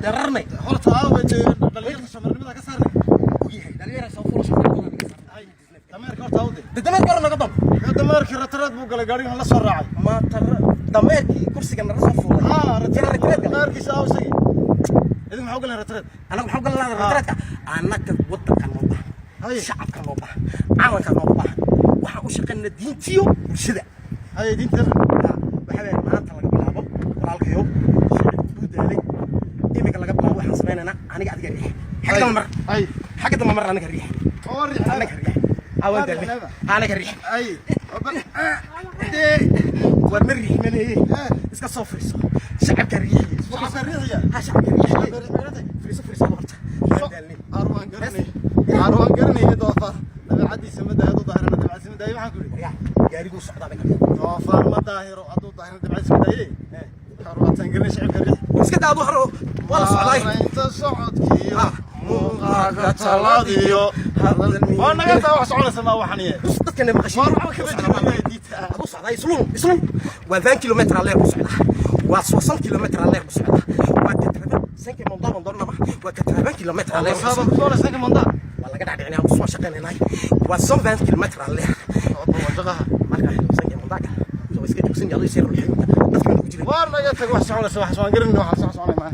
دررني horta aawe dhalinyarada shamarnimada ka saarnay وياي دليل سوف ولا شغل dameerka horta awde دمر قرنا قدام dameerka rataraad buu galay gaariga la soo raacay ما تر دمركي كرسي كان راسه فوق rataraad dameerkiisa awsay idin maxaa galay rataraad انا بحب الله الرترك انا كنت كان موضح شعب كان موضح عمل كان موضح waxaan u shaqeynaa diintiyo bulshada hay diinta waxaa maanta laga bilaabo walaalkayo u daalay imika laga bilaabo waxaan sameeynaa aniga adiga riix xagga mar ay xagga mar aniga riix oo riix aniga riix awan daalay aniga riix ay war mariix manay iska soo firiso shacabka riix shacabka riixiya ha shacabka riix firiso firiso horta daalay arwaan garanay doofa dabeecadiisa ma daahdo daahirna dabeecadiisa ma daahay waxaan ku yiri gaarigu socdaa doofa ma daahiro aduu daahirna dabeecadiisa ma daahay arwaan garanay shacabka riix iska daado haro wala socday inta socodkiyo muuqaaga talaadiyo waa naga taa wax soconaysa ma waxan yahay dadkan ma qashin adu socday islun waa 20 kilometer alle ku socdaa waa 60 kilometer alle ku socdaa waa ka taraban 5 mondaa mondorna waa ka taraban kilometer alle sabab doona 5 mondaa wala ga dhacdinaa soo shaqeynaa waa 120 kilometer alle wajaqaha marka 5 mondaa soo iska joogsan yahay sir ruuxi dadkan ku jiray waa naga tag wax soconaysa wax soo garanay wax soo soconay ma